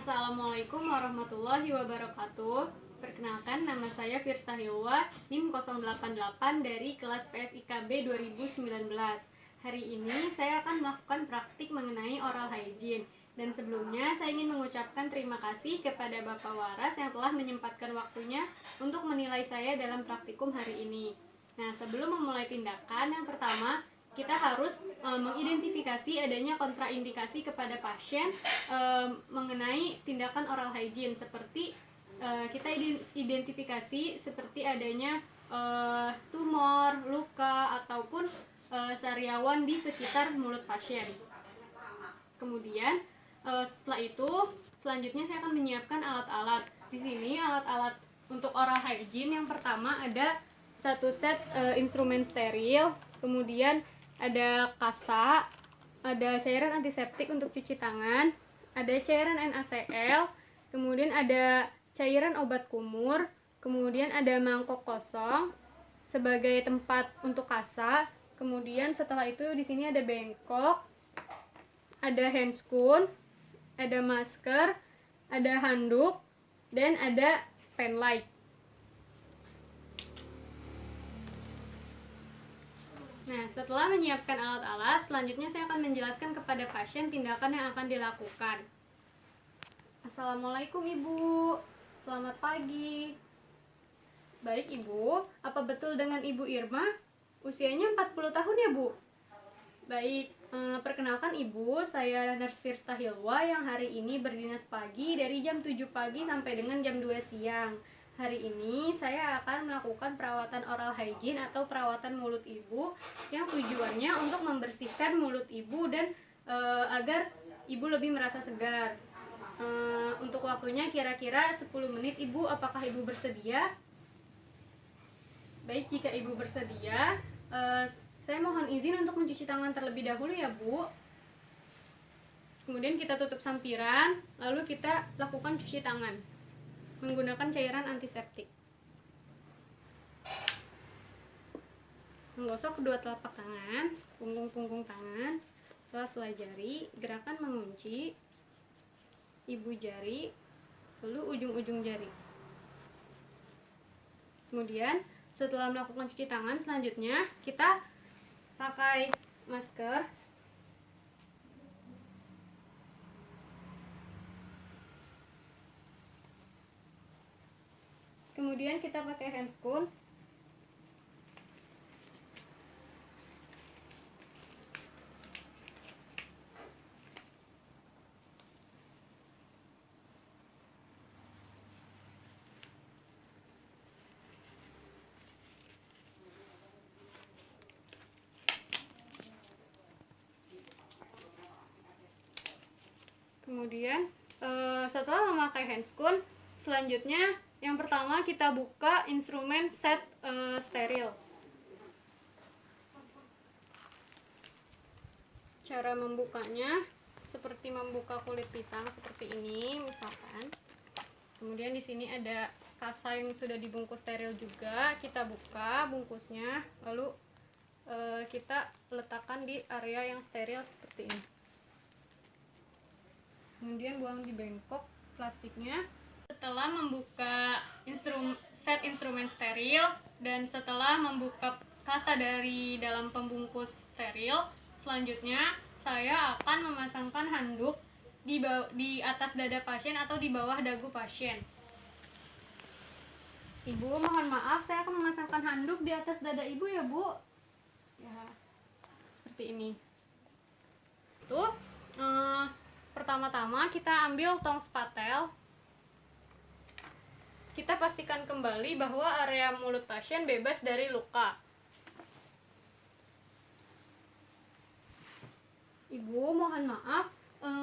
Assalamualaikum warahmatullahi wabarakatuh. Perkenalkan, nama saya Firsa Hilwa, NIM 088 dari kelas PSIKB 2019. Hari ini saya akan melakukan praktik mengenai oral hygiene. Dan sebelumnya saya ingin mengucapkan terima kasih kepada Bapak Waras yang telah menyempatkan waktunya untuk menilai saya dalam praktikum hari ini. Nah, sebelum memulai tindakan, yang pertama kita harus mengidentifikasi adanya kontraindikasi kepada pasien mengenai tindakan oral hygiene, seperti kita identifikasi seperti adanya tumor, luka, ataupun sariawan di sekitar mulut pasien. Kemudian setelah itu selanjutnya saya akan menyiapkan alat-alat. Di sini alat-alat untuk oral hygiene yang pertama ada satu set instrumen steril, kemudian ada kasa, ada cairan antiseptik untuk cuci tangan, ada cairan NaCl, kemudian ada cairan obat kumur, kemudian ada mangkok kosong sebagai tempat untuk kasa. Kemudian setelah itu di sini ada bengkok, ada handscoon, ada masker, ada handuk, dan ada pen light. Nah, setelah menyiapkan alat-alat, selanjutnya saya akan menjelaskan kepada pasien tindakan yang akan dilakukan. Assalamualaikum Ibu, selamat pagi. Baik Ibu, apa betul dengan Ibu Irma? Usianya 40 tahun ya Bu? Baik, perkenalkan Ibu, saya Nurse Firsa Hilwa yang hari ini berdinas pagi dari jam 7 pagi sampai dengan jam 2 siang. Hari ini saya akan melakukan perawatan oral hygiene atau perawatan mulut Ibu yang tujuannya untuk membersihkan mulut Ibu dan agar Ibu lebih merasa segar. Untuk waktunya kira-kira 10 menit Ibu, apakah Ibu bersedia? Baik, jika Ibu bersedia, saya mohon izin untuk mencuci tangan terlebih dahulu ya Bu. Kemudian kita tutup sampiran, lalu kita lakukan cuci tangan menggunakan cairan antiseptik. Menggosok kedua telapak tangan, punggung-punggung tangan, sela-sela jari, gerakan mengunci ibu jari, lalu ujung-ujung jari. Kemudian setelah melakukan cuci tangan, selanjutnya kita pakai masker. Kemudian kita pakai handscoon. Kemudian setelah memakai handscoon, selanjutnya yang pertama kita buka instrumen set steril. Cara membukanya seperti membuka kulit pisang seperti ini misalkan. Kemudian di sini ada kasa yang sudah dibungkus steril juga, kita buka bungkusnya, lalu kita letakkan di area yang steril seperti ini. Kemudian buang di bengkok plastiknya. Setelah membuka set instrumen steril dan setelah membuka kasa dari dalam pembungkus steril, selanjutnya saya akan memasangkan handuk di atas dada pasien atau di bawah dagu pasien. Ibu, mohon maaf, saya akan memasangkan handuk di atas dada Ibu ya Bu. Ya, seperti ini. Tuh, pertama-tama kita ambil tong spatel. Kita pastikan kembali bahwa area mulut pasien bebas dari luka. Ibu, mohon maaf,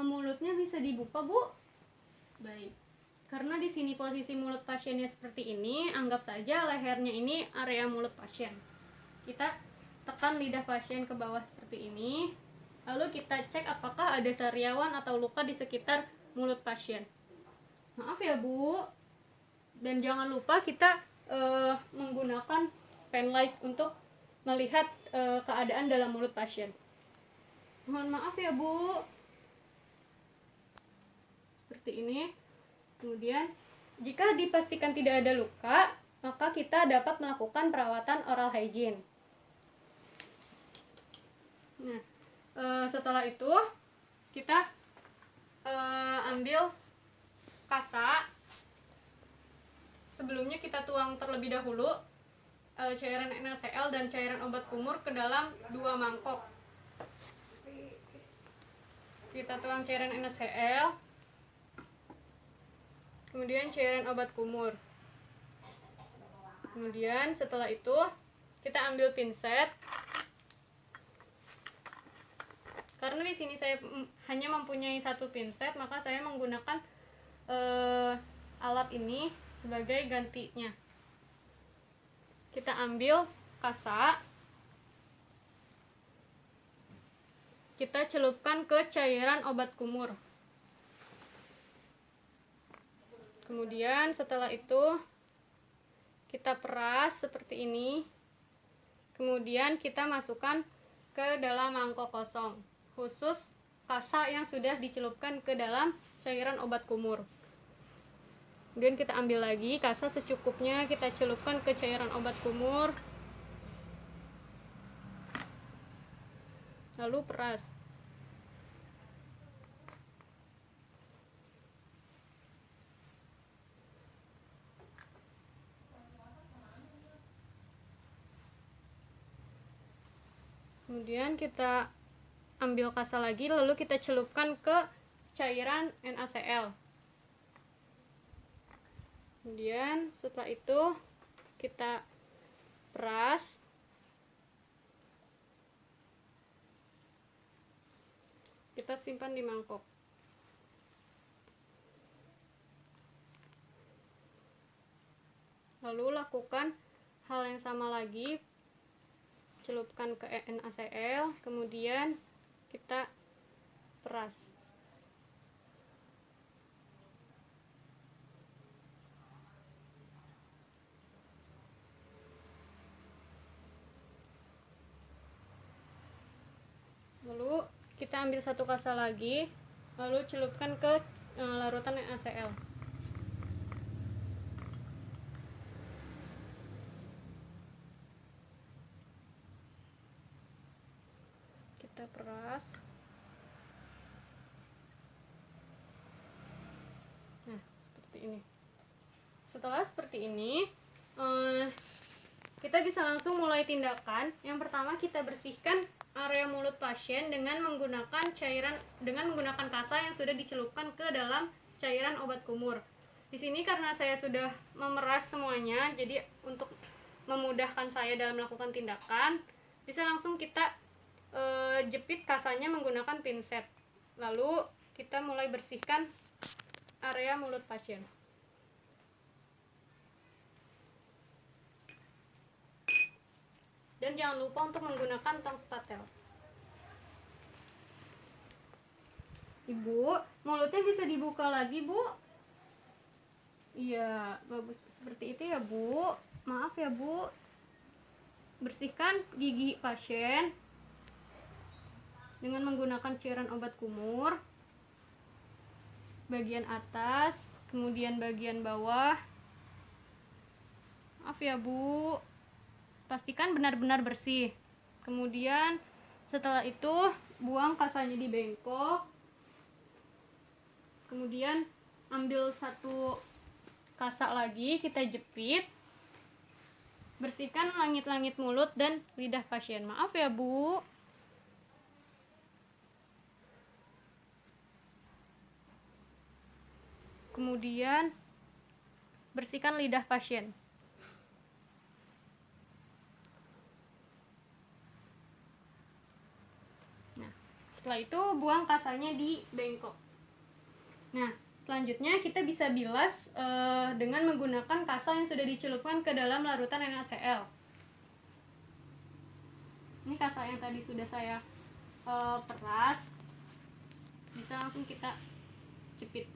mulutnya bisa dibuka, Bu? Baik. Karena di sini posisi mulut pasiennya seperti ini, anggap saja lehernya ini area mulut pasien. Kita tekan lidah pasien ke bawah seperti ini. Lalu kita cek apakah ada sariawan atau luka di sekitar mulut pasien. Maaf ya Bu. Dan jangan lupa kita menggunakan pen light untuk melihat keadaan dalam mulut pasien. Mohon maaf ya Bu. Seperti seperti ini. Kemudian jika dipastikan tidak ada luka, maka kita dapat melakukan perawatan oral hygiene. Nah, setelah itu kita ambil kasa. Sebelumnya kita tuang terlebih dahulu cairan NaCl dan cairan obat kumur ke dalam 2 mangkok. Kita tuang cairan NaCl, kemudian cairan obat kumur. Kemudian setelah itu kita ambil pinset. Karena di sini saya hanya mempunyai 1 pinset, maka saya menggunakan alat ini sebagai gantinya. Kita ambil kasa, kita celupkan ke cairan obat kumur. Kemudian setelah itu kita peras seperti ini. Kemudian kita masukkan ke dalam mangkok kosong, khusus kasa yang sudah dicelupkan ke dalam cairan obat kumur. Kemudian kita ambil lagi kasa secukupnya, kita celupkan ke cairan obat kumur, lalu peras. Kemudian kita ambil kasa lagi, lalu kita celupkan ke cairan NaCl. Kemudian setelah itu kita peras. Kita simpan di mangkok. Lalu lakukan hal yang sama lagi. Celupkan ke NaCl, kemudian kita peras. Lalu kita ambil 1 kasa lagi, lalu celupkan ke larutan NaCl. Kita peras. Nah, seperti ini. Setelah seperti ini, kita bisa langsung mulai tindakan. Yang pertama, kita bersihkan area mulut pasien dengan menggunakan kasa yang sudah dicelupkan ke dalam cairan obat kumur. Di sini karena saya sudah memeras semuanya, jadi untuk memudahkan saya dalam melakukan tindakan, bisa langsung kita jepit kasanya menggunakan pinset. Lalu kita mulai bersihkan area mulut pasien. Dan jangan lupa untuk menggunakan tong spatel. Ibu, mulutnya bisa dibuka lagi, Bu? Iya, bagus seperti itu ya, Bu. Maaf ya, Bu. Bersihkan gigi pasien dengan menggunakan cairan obat kumur. Bagian atas, kemudian bagian bawah. Maaf ya, Bu. Pastikan benar-benar bersih. Kemudian setelah itu buang kasanya di bengkok. Kemudian ambil 1 kasa lagi, kita jepit. Bersihkan langit-langit mulut dan lidah pasien. Maaf ya, Bu. Kemudian bersihkan lidah pasien. Setelah itu buang kasanya di bengkok. Nah, selanjutnya kita bisa bilas dengan menggunakan kasa yang sudah dicelupkan ke dalam larutan NaCl. Ini kasa yang tadi sudah saya peras. Bisa langsung kita jepit.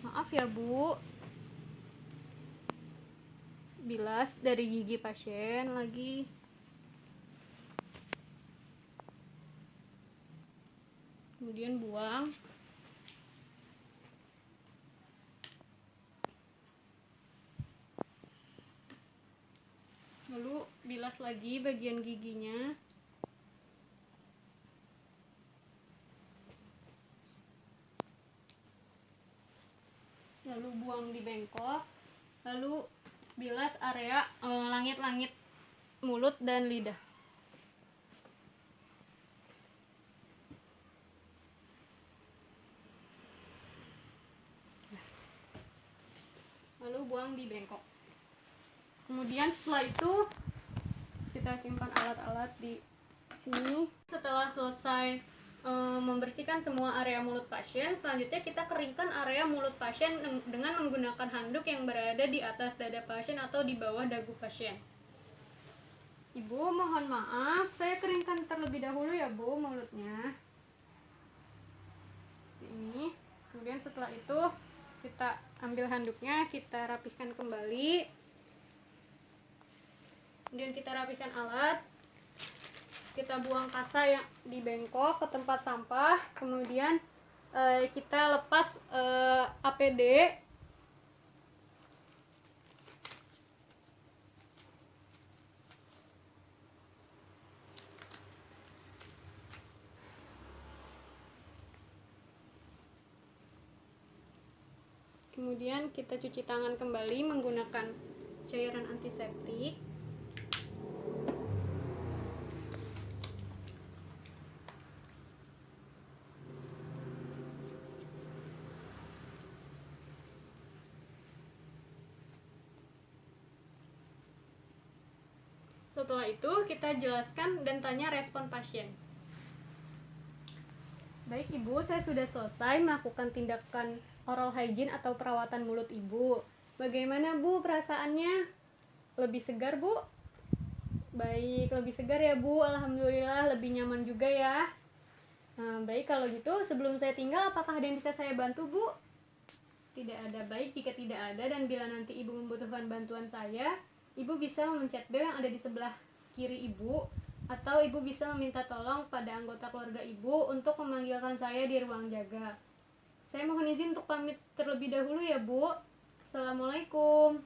Maaf ya, Bu. Bilas dari gigi pasien lagi. kemudian buang. Lalu bilas lagi bagian giginya. Lalu buang di bengkok. Lalu bilas area langit-langit mulut dan lidah. Lalu buang di bengkok. Kemudian setelah itu kita simpan alat-alat di sini. Setelah selesai membersihkan semua area mulut pasien, selanjutnya kita keringkan area mulut pasien dengan menggunakan handuk yang berada di atas dada pasien atau di bawah dagu pasien. Ibu, mohon maaf, saya keringkan terlebih dahulu ya Bu mulutnya. Seperti ini. Kemudian setelah itu kita ambil handuknya, kita rapihkan kembali. Kemudian kita rapihkan alat. Kita buang kasa yang di bengkok ke tempat sampah. Kemudian kita lepas APD. Kemudian kita cuci tangan kembali menggunakan cairan antiseptik. Setelah itu kita jelaskan dan tanya respon pasien. Baik Ibu, saya sudah selesai melakukan tindakan oral hygiene atau perawatan mulut Ibu. Bagaimana Bu perasaannya? Lebih segar Bu? Baik, lebih segar ya Bu. Alhamdulillah, lebih nyaman juga ya. Baik, kalau gitu sebelum saya tinggal, apakah ada yang bisa saya bantu Bu? Tidak ada. Baik, jika tidak ada dan bila nanti Ibu membutuhkan bantuan saya, Ibu bisa memencet bel yang ada di sebelah kiri Ibu, atau Ibu bisa meminta tolong pada anggota keluarga Ibu untuk memanggilkan saya di ruang jaga. Saya mohon izin untuk pamit terlebih dahulu ya Bu. Assalamualaikum.